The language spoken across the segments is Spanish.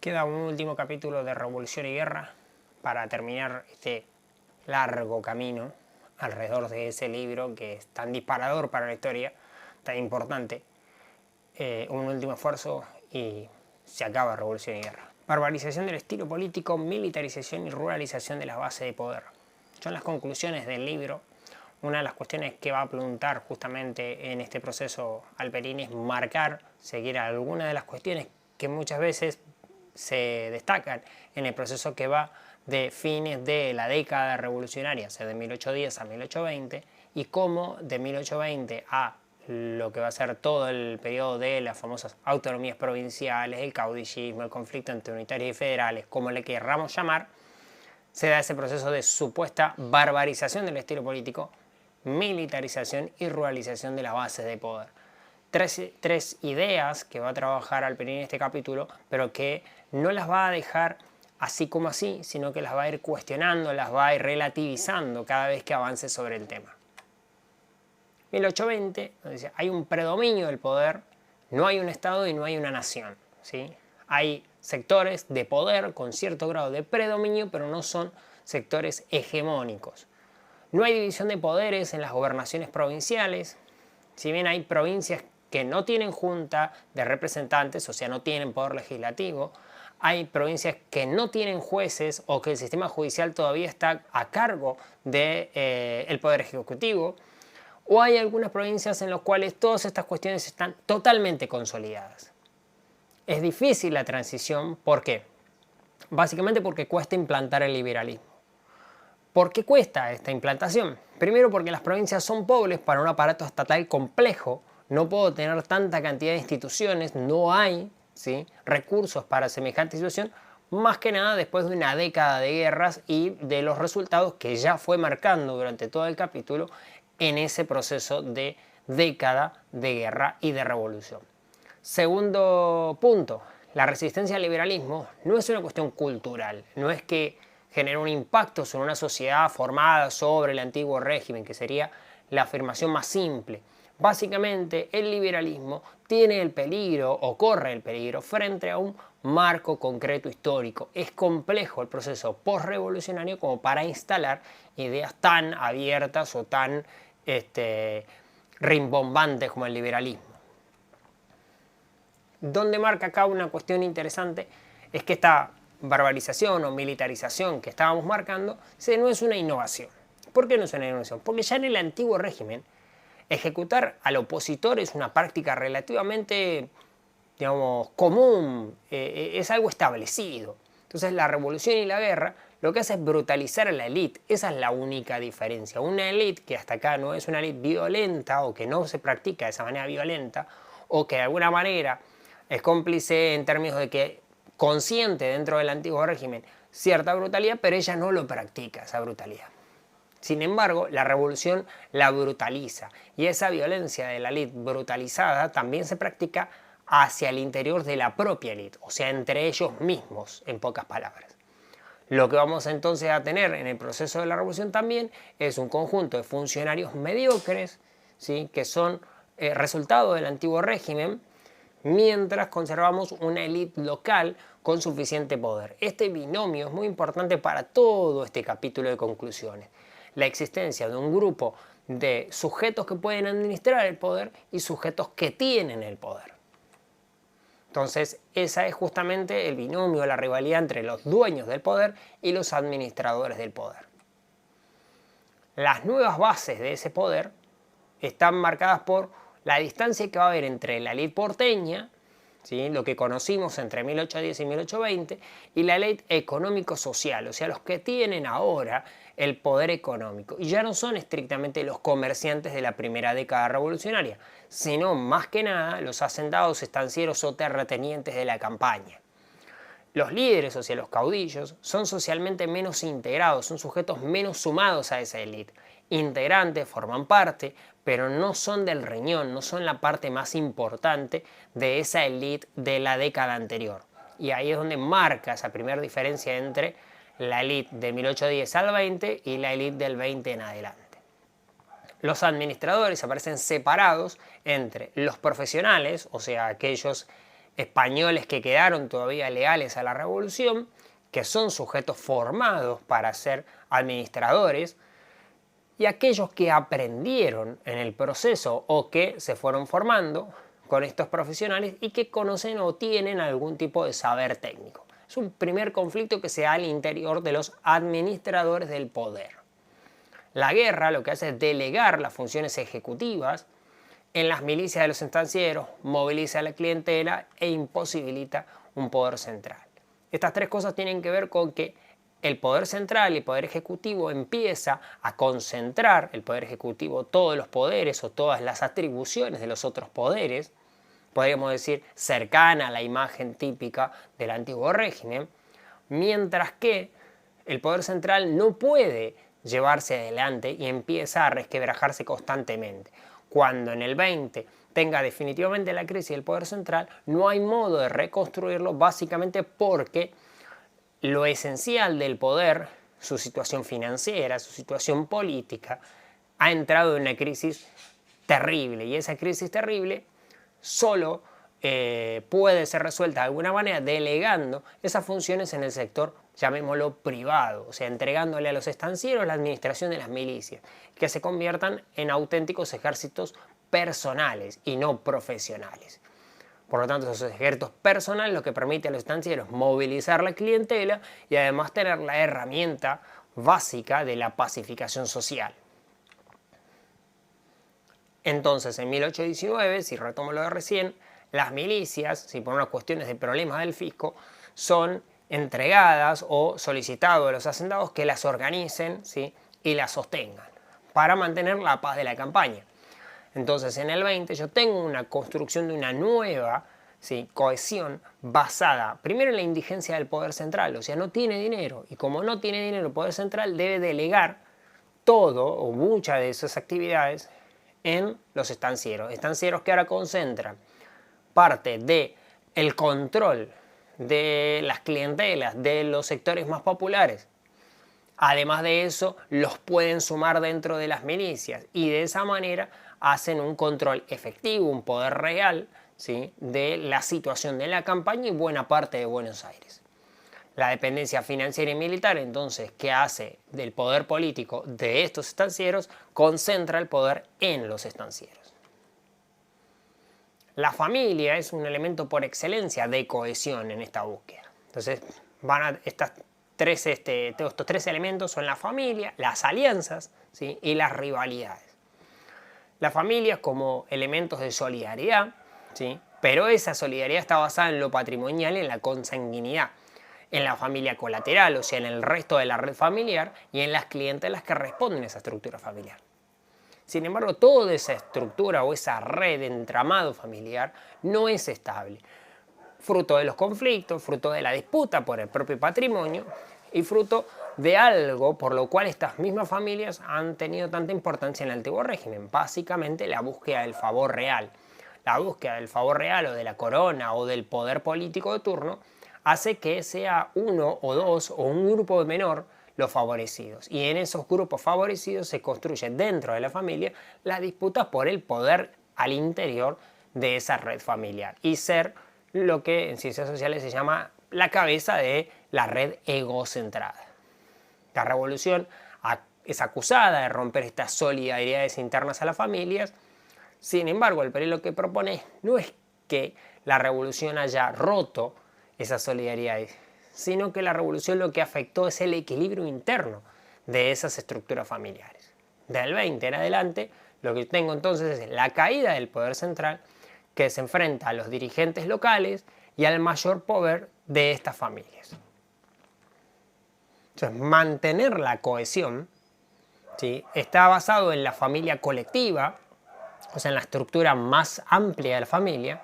Queda un último capítulo de Revolución y Guerra para terminar este largo camino alrededor de ese libro que es tan disparador para la historia, tan importante. Un último esfuerzo y se acaba Revolución y Guerra. Barbarización del estilo político, militarización y ruralización de las bases de poder. Son las conclusiones del libro. Una de las cuestiones que va a apuntar justamente en este proceso Alperín es marcar, seguir algunas de las cuestiones que muchas veces se destacan en el proceso que va de fines de la década revolucionaria, o sea, de 1810 a 1820, y cómo de 1820 a lo que va a ser todo el periodo de las famosas autonomías provinciales, el caudillismo, el conflicto entre unitarios y federales, como le querramos llamar, se da ese proceso de supuesta barbarización del estilo político, militarización y ruralización de las bases de poder. Tres ideas que va a trabajar Alperín en este capítulo, pero que no las va a dejar así como así, sino que las va a ir cuestionando, las va a ir relativizando cada vez que avance sobre el tema. 1820, dice, hay un predominio del poder, no hay un Estado y no hay una nación, ¿sí? Hay sectores de poder con cierto grado de predominio, pero no son sectores hegemónicos. No hay división de poderes en las gobernaciones provinciales, si bien hay provincias que no tienen junta de representantes, o sea, no tienen poder legislativo, hay provincias que no tienen jueces o que el sistema judicial todavía está a cargo del poder ejecutivo, o hay algunas provincias en las cuales todas estas cuestiones están totalmente consolidadas. Es difícil la transición, ¿por qué? Básicamente porque cuesta implantar el liberalismo. ¿Por qué cuesta esta implantación? Primero porque las provincias son pobres para un aparato estatal complejo, no puedo tener tanta cantidad de instituciones, no hay, ¿sí?, recursos para semejante situación, más que nada después de una década de guerras y de los resultados que ya fue marcando durante todo el capítulo en ese proceso de década de guerra y de revolución. Segundo punto, la resistencia al liberalismo no es una cuestión cultural, no es que genera un impacto sobre una sociedad formada sobre el antiguo régimen, que sería la afirmación más simple. Básicamente, el liberalismo tiene el peligro o corre el peligro frente a un marco concreto histórico. Es complejo el proceso postrevolucionario como para instalar ideas tan abiertas o tan rimbombantes como el liberalismo. Donde marca acá una cuestión interesante es que esta barbarización o militarización que estábamos marcando no es una innovación. ¿Por qué no es una innovación? Porque ya en el antiguo régimen ejecutar al opositor es una práctica relativamente, digamos, común, es algo establecido. Entonces la revolución y la guerra lo que hace es brutalizar a la élite. Esa es la única diferencia. Una élite que hasta acá no es una élite violenta o que no se practica de esa manera violenta o que de alguna manera es cómplice en términos de que consciente dentro del antiguo régimen cierta brutalidad, pero ella no lo practica, esa brutalidad. Sin embargo, la revolución la brutaliza y esa violencia de la élite brutalizada también se practica hacia el interior de la propia élite, o sea, entre ellos mismos, en pocas palabras. Lo que vamos entonces a tener en el proceso de la revolución también es un conjunto de funcionarios mediocres, ¿sí?, que son resultado del antiguo régimen, mientras conservamos una élite local con suficiente poder. Este binomio es muy importante para todo este capítulo de conclusiones. La existencia de un grupo de sujetos que pueden administrar el poder y sujetos que tienen el poder. Entonces, esa es justamente el binomio, la rivalidad entre los dueños del poder y los administradores del poder. Las nuevas bases de ese poder están marcadas por la distancia que va a haber entre la élite porteña, ¿sí?, lo que conocimos entre 1810 y 1820, y la élite económico-social, o sea, los que tienen ahora el poder económico. Y ya no son estrictamente los comerciantes de la primera década revolucionaria, sino más que nada los hacendados, estancieros o terratenientes de la campaña. Los líderes, o sea, los caudillos, son socialmente menos integrados, son sujetos menos sumados a esa élite. Integrantes, forman parte, pero no son del riñón, no son la parte más importante de esa élite de la década anterior. Y ahí es donde marca esa primera diferencia entre la élite de 1810 al 20 y la élite del 20 en adelante. Los administradores aparecen separados entre los profesionales, o sea, aquellos españoles que quedaron todavía leales a la revolución, que son sujetos formados para ser administradores, y aquellos que aprendieron en el proceso o que se fueron formando con estos profesionales y que conocen o tienen algún tipo de saber técnico. Es un primer conflicto que se da al interior de los administradores del poder. La guerra lo que hace es delegar las funciones ejecutivas en las milicias de los estancieros, moviliza a la clientela e imposibilita un poder central. Estas tres cosas tienen que ver con que el poder central y el poder ejecutivo empieza a concentrar, el poder ejecutivo, todos los poderes o todas las atribuciones de los otros poderes, podríamos decir cercana a la imagen típica del antiguo régimen, mientras que el poder central no puede llevarse adelante y empieza a resquebrajarse constantemente. Cuando en el 20 tenga definitivamente la crisis del poder central, no hay modo de reconstruirlo, básicamente porque lo esencial del poder, su situación financiera, su situación política, ha entrado en una crisis terrible, y esa crisis terrible solo puede ser resuelta de alguna manera delegando esas funciones en el sector, llamémoslo privado, o sea, entregándole a los estancieros la administración de las milicias, que se conviertan en auténticos ejércitos personales y no profesionales. Por lo tanto, esos ejércitos personales lo que permite a los estancieros movilizar la clientela y además tener la herramienta básica de la pacificación social. Entonces, en 1819, si retomo lo de recién, las milicias, si por unas cuestiones de problemas del fisco, son entregadas o solicitado a los hacendados que las organicen, ¿sí?, y las sostengan para mantener la paz de la campaña. Entonces, en el 20 yo tengo una construcción de una nueva, ¿sí?, cohesión basada primero en la indigencia del poder central, o sea, no tiene dinero, y como no tiene dinero el poder central debe delegar todo o muchas de esas actividades en los estancieros que ahora concentran parte del control de las clientelas, de los sectores más populares. Además de eso, los pueden sumar dentro de las milicias y de esa manera hacen un control efectivo, un poder real, ¿sí?, de la situación de la campaña y buena parte de Buenos Aires. La dependencia financiera y militar, entonces, que hace del poder político de estos estancieros, concentra el poder en los estancieros. La familia es un elemento por excelencia de cohesión en esta búsqueda. Entonces, estos tres elementos son la familia, las alianzas, ¿sí?, y las rivalidades. La familia como elementos de solidaridad, ¿sí?, pero esa solidaridad está basada en lo patrimonial, en la consanguinidad, en la familia colateral, o sea, en el resto de la red familiar y en las clientelas que responden a esa estructura familiar. Sin embargo, toda esa estructura o esa red de entramado familiar no es estable, fruto de los conflictos, fruto de la disputa por el propio patrimonio y fruto de algo por lo cual estas mismas familias han tenido tanta importancia en el antiguo régimen, básicamente la búsqueda del favor real. La búsqueda del favor real o de la corona o del poder político de turno hace que sea uno o dos o un grupo menor los favorecidos. Y en esos grupos favorecidos se construyen dentro de la familia las disputas por el poder al interior de esa red familiar y ser lo que en ciencias sociales se llama la cabeza de la red egocentrada. La revolución es acusada de romper estas solidaridades internas a las familias. Sin embargo, el Perello que propone no es que la revolución haya roto esas solidaridades, sino que la revolución lo que afectó es el equilibrio interno de esas estructuras familiares. Del 20 en adelante, lo que tengo entonces es la caída del poder central que se enfrenta a los dirigentes locales y al mayor poder de estas familias. Entonces, mantener la cohesión, ¿sí?, está basado en la familia colectiva, o sea, en la estructura más amplia de la familia,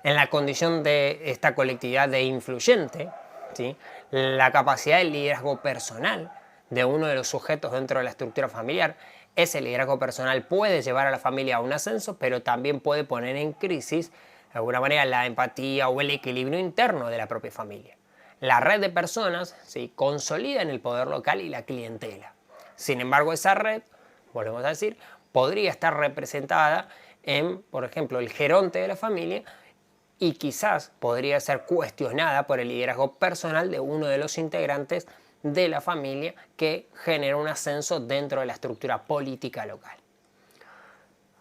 en la condición de esta colectividad de influyente, ¿sí?, la capacidad de liderazgo personal de uno de los sujetos dentro de la estructura familiar. Ese liderazgo personal puede llevar a la familia a un ascenso, pero también puede poner en crisis, de alguna manera, la empatía o el equilibrio interno de la propia familia. La red de personas, ¿sí?, consolida en el poder local y la clientela. Sin embargo, esa red, volvemos a decir, podría estar representada en, por ejemplo, el geronte de la familia y quizás podría ser cuestionada por el liderazgo personal de uno de los integrantes de la familia que genera un ascenso dentro de la estructura política local.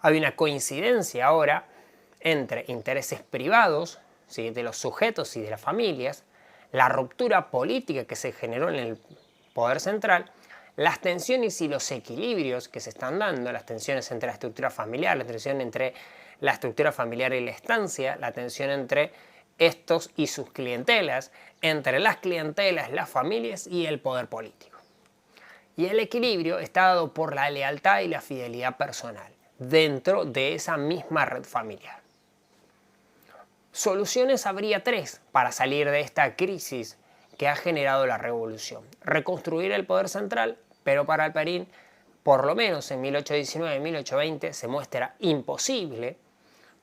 Hay una coincidencia ahora entre intereses privados, ¿sí?, de los sujetos y de las familias, la ruptura política que se generó en el poder central, las tensiones y los equilibrios que se están dando, las tensiones entre la estructura familiar, la tensión entre la estructura familiar y la estancia, la tensión entre estos y sus clientelas, entre las clientelas, las familias y el poder político. Y el equilibrio está dado por la lealtad y la fidelidad personal dentro de esa misma red familiar. Soluciones habría tres para salir de esta crisis que ha generado la revolución. Reconstruir el poder central, pero para Alperín, por lo menos en 1819 y 1820, se muestra imposible.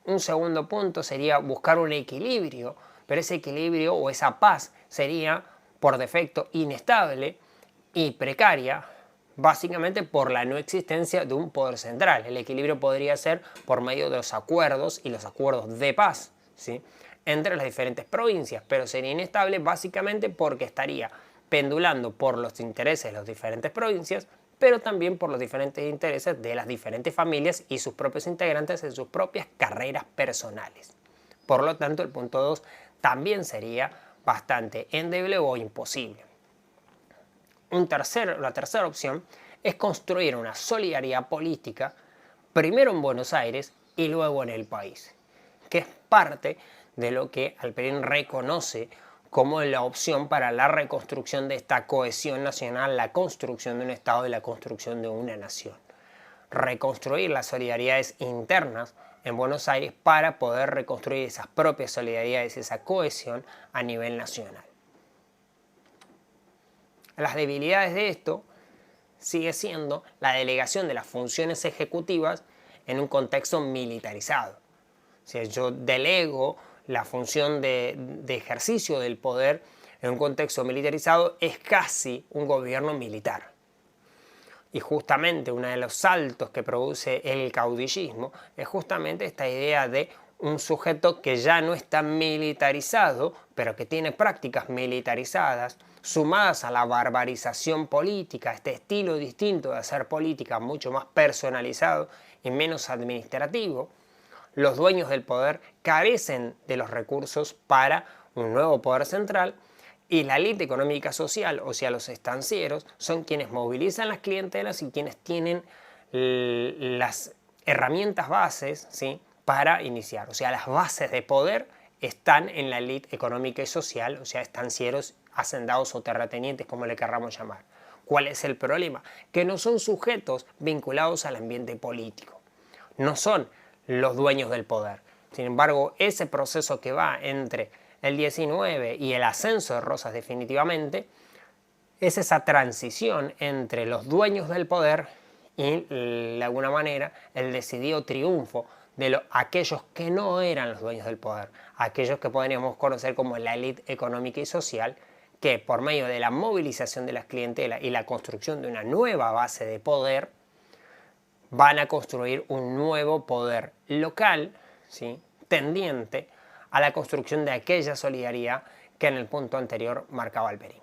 Un segundo punto sería buscar un equilibrio, pero ese equilibrio o esa paz sería por defecto inestable y precaria, básicamente por la no existencia de un poder central. El equilibrio podría ser por medio de los acuerdos y los acuerdos de paz, ¿sí?, entre las diferentes provincias, pero sería inestable básicamente porque estaría pendulando por los intereses de las diferentes provincias, pero también por los diferentes intereses de las diferentes familias y sus propios integrantes en sus propias carreras personales. Por lo tanto, el punto 2 también sería bastante endeble o imposible. La tercera opción es construir una solidaridad política, primero en Buenos Aires y luego en el país, que es parte de lo que Alperín reconoce como la opción para la reconstrucción de esta cohesión nacional, la construcción de un Estado y la construcción de una nación. Reconstruir las solidaridades internas en Buenos Aires para poder reconstruir esas propias solidaridades, esa cohesión a nivel nacional. Las debilidades de esto sigue siendo la delegación de las funciones ejecutivas en un contexto militarizado. O sea, yo delego la función de ejercicio del poder en un contexto militarizado, es casi un gobierno militar. Y justamente uno de los saltos que produce el caudillismo es justamente esta idea de un sujeto que ya no está militarizado, pero que tiene prácticas militarizadas, sumadas a la barbarización política, este estilo distinto de hacer política mucho más personalizado y menos administrativo. Los dueños del poder carecen de los recursos para un nuevo poder central y la élite económica social, o sea, los estancieros, son quienes movilizan las clientelas y quienes tienen las herramientas bases, ¿sí?, para iniciar. O sea, las bases de poder están en la élite económica y social, o sea, estancieros, hacendados o terratenientes, como le querramos llamar. ¿Cuál es el problema? Que no son sujetos vinculados al ambiente político. No son los dueños del poder. Sin embargo, ese proceso que va entre el 19 y el ascenso de Rosas definitivamente, es esa transición entre los dueños del poder y, de alguna manera, el decidido triunfo de aquellos que no eran los dueños del poder, aquellos que podríamos conocer como la élite económica y social, que por medio de la movilización de las clientelas y la construcción de una nueva base de poder, van a construir un nuevo poder local, ¿sí?, tendiente a la construcción de aquella solidaridad que en el punto anterior marcaba Alperín.